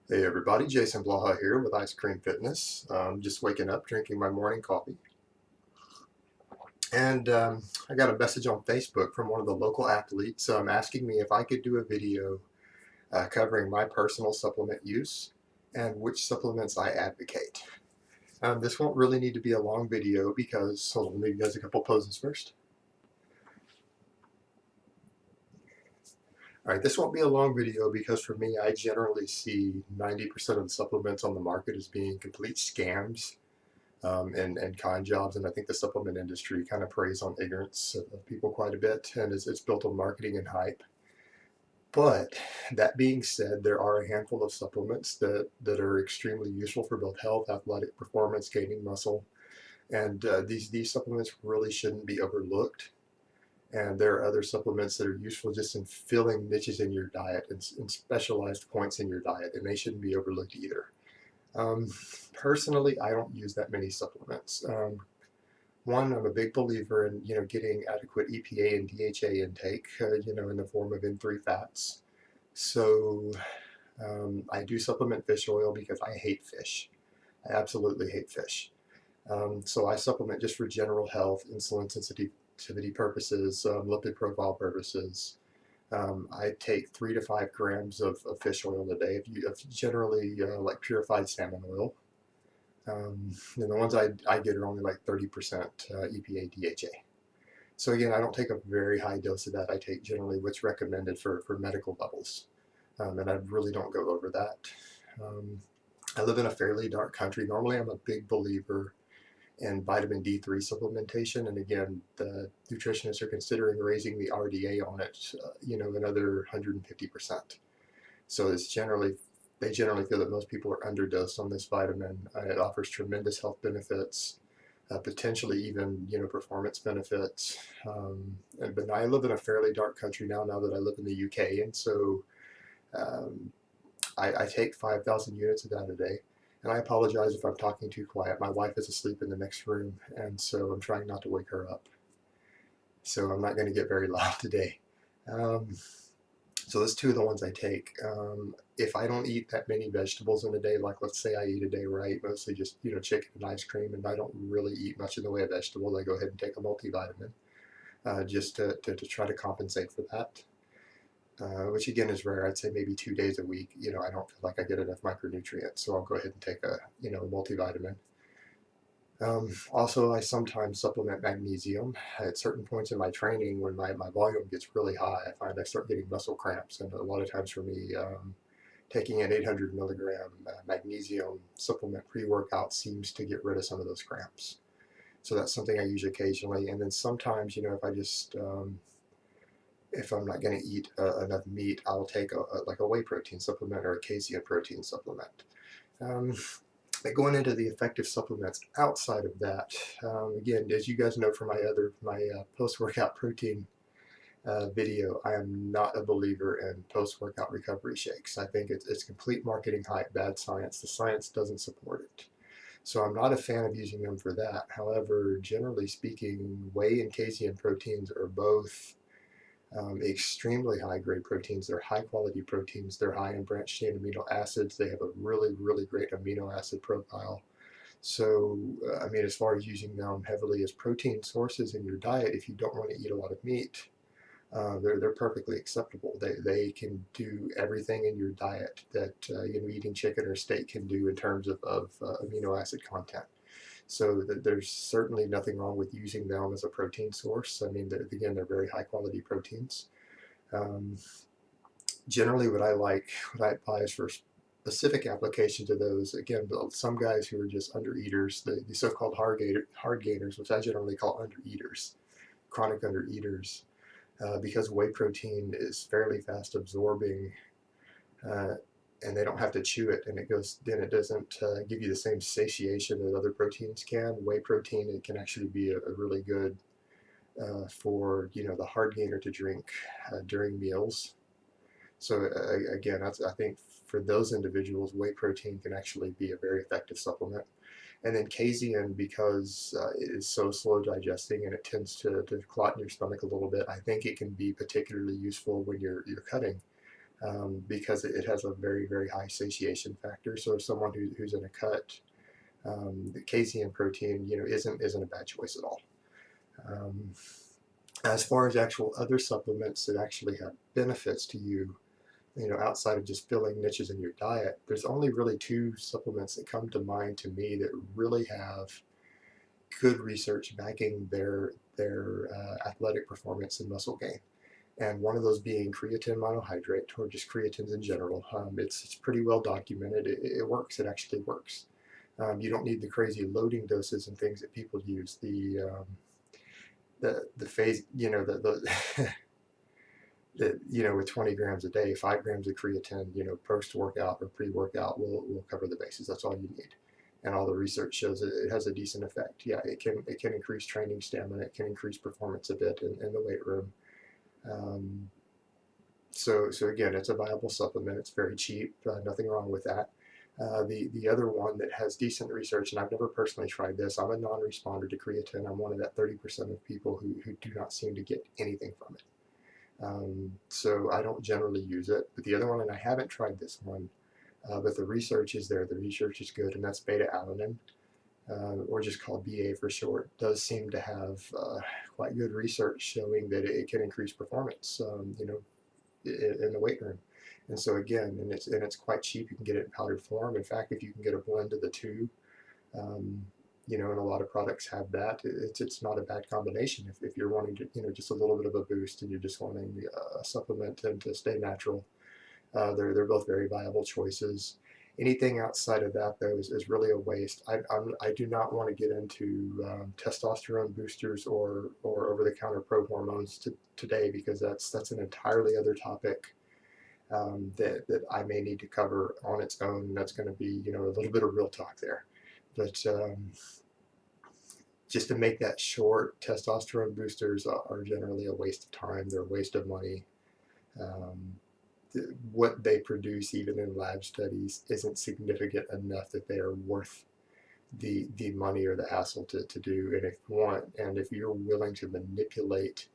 Hey everybody, Jason Blaha here with Ice Cream Fitness. Just waking up, drinking my morning coffee. And I got a message on Facebook from one of the local athletes asking me if I could do a video covering my personal supplement use and which supplements I advocate. This won't really need to be a long video because, hold on, let me give you guys a couple poses first. All right, this won't be a long video because for me, I generally see 90% of the supplements on the market as being complete scams and con jobs. And I think the supplement industry kind of preys on ignorance of people quite a bit, and it's built on marketing and hype. But that being said, there are a handful of supplements that are extremely useful for both health, athletic performance, gaining muscle, and these supplements really shouldn't be overlooked. And there are other supplements that are useful just in filling niches in your diet and specialized points in your diet, and they shouldn't be overlooked either. Um, Personally, I don't use that many supplements. One, I'm a big believer in getting adequate EPA and DHA intake, in the form of N3 fats. So I do supplement fish oil because I hate fish. I absolutely hate fish. So I supplement just for general health, insulin sensitivity purposes, lipid profile purposes. I take 3 to 5 grams of fish oil a day. If generally like purified salmon oil. And the ones I get are only like 30% EPA DHA. So again, I don't take a very high dose of that. I take generally what's recommended for medical levels. And I really don't go over that. Um, I live in a fairly dark country. Normally, I'm a big believer in vitamin D3 supplementation. And again, the nutritionists are considering raising the RDA on it, another 150%. So they generally feel that most people are underdosed on this vitamin. It offers tremendous health benefits, potentially even performance benefits. But I live in a fairly dark country now that I live in the UK, and so um, I take 5,000 units of that a day. And I apologize if I'm talking too quiet. My wife is asleep in the next room, and so I'm trying not to wake her up. So I'm not going to get very loud today. Um, So those two are the ones I take. If I don't eat that many vegetables in a day, like let's say I eat a day where I eat mostly just chicken and ice cream, and I don't really eat much in the way of vegetables, I go ahead and take a multivitamin just to try to compensate for that. Which again is rare. I'd say maybe 2 days a week. I don't feel like I get enough micronutrients, so I'll go ahead and take a multivitamin. Also, I sometimes supplement magnesium at certain points in my training when my volume gets really high. I find I start getting muscle cramps, and a lot of times for me, taking an 800 milligram magnesium supplement pre-workout seems to get rid of some of those cramps. So that's something I use occasionally. And then sometimes, if I'm not going to eat enough meat, I'll take like a whey protein supplement or a casein protein supplement. Um, but going into the effective supplements outside of that, again, as you guys know from my post-workout protein video, I am not a believer in post-workout recovery shakes. I think it's complete marketing hype, bad science. The science doesn't support it. So I'm not a fan of using them for that. However, generally speaking, whey and casein proteins are both extremely high grade proteins. They're high quality proteins. They're high in branched chain amino acids. They have a really, really great amino acid profile. So, I mean, as far as using them heavily as protein sources in your diet, if you don't want to eat a lot of meat, they're perfectly acceptable. They can do everything in your diet that eating chicken or steak can do in terms of amino acid content. So there's certainly nothing wrong with using them as a protein source. I mean, again, they're very high quality proteins. Um, Generally, what I advise for specific application to those, again, some guys who are just undereaters, the so-called hard gainers, which I generally call undereaters, chronic undereaters, because whey protein is fairly fast absorbing, uh, and they don't have to chew it, and it doesn't give you the same satiation that other proteins can. Whey protein, it can actually be a really good for the hard gainer to drink during meals. So again, I think for those individuals, whey protein can actually be a very effective supplement. And then casein, because it is so slow digesting and it tends to clot in your stomach a little bit, I think it can be particularly useful when you're cutting. because it has a very, very high satiation factor. So if someone who's in a cut, the casein protein, isn't a bad choice at all. Um, as far as actual other supplements that actually have benefits to you, outside of just filling niches in your diet, there's only really two supplements that come to mind to me that really have good research backing their athletic performance and muscle gain. And one of those being creatine monohydrate, or just creatines in general. It's pretty well documented. It works. It actually works. You don't need the crazy loading doses and things that people use. The phase, with 20 grams a day, 5 grams of creatine, post workout or pre workout will cover the bases. That's all you need. And all the research shows that it has a decent effect. Yeah, it can increase training stamina. It can increase performance a bit in the weight room. Um, so again, it's a viable supplement. It's very cheap. Nothing wrong with that. The other one that has decent research, and I've never personally tried this. I'm a non-responder to creatine. I'm one of that 30% of people who do not seem to get anything from it. So I don't generally use it. But the other one, and I haven't tried this one, but the research is there. The research is good, and that's beta-alanine, or just called BA for short, does seem to have quite good research showing that it can increase performance, in the weight room. And so again, and it's quite cheap. You can get it in powdered form. In fact, if you can get a blend of the two, um, and a lot of products have that. It's not a bad combination if you're wanting to, just a little bit of a boost and you're just wanting a supplement and to stay natural. They're both very viable choices. Anything outside of that, though, is really a waste. I do not want to get into testosterone boosters or over-the-counter pro hormones today, because that's an entirely other topic that I may need to cover on its own. That's going to be a little bit of real talk there. But just to make that short, testosterone boosters are generally a waste of time. They're a waste of money. Um, what they produce, even in lab studies, isn't significant enough that they are worth the money or the hassle to do. And if you're willing to manipulate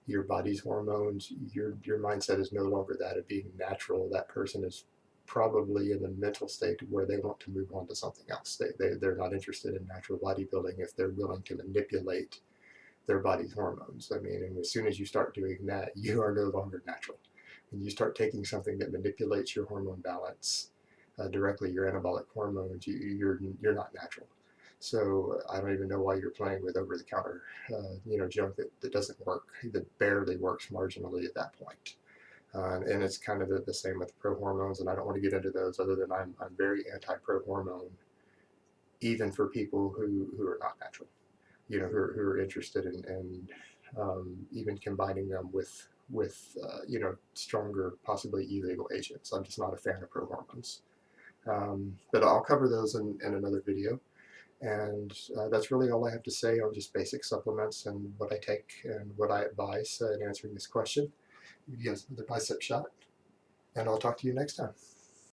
your body's hormones, your mindset is no longer that of being natural. That person is probably in the mental state where they want to move on to something else. They're not interested in natural bodybuilding if they're willing to manipulate their body's hormones. I mean, and as soon as you start doing that, you are no longer natural. When you start taking something that manipulates your hormone balance directly, your anabolic hormones, you're not natural. So I don't even know why you're playing with over-the-counter, junk that doesn't work, that barely works marginally at that point. And it's kind of the same with pro hormones, and I don't want to get into those other than I'm very anti-pro hormone, even for people who are not natural, who are interested in even combining them with stronger, possibly illegal agents. I'm just not a fan of pro hormones. But I'll cover those in another video. And that's really all I have to say on just basic supplements and what I take and what I advise in answering this question. You guys another bicep shot, and I'll talk to you next time.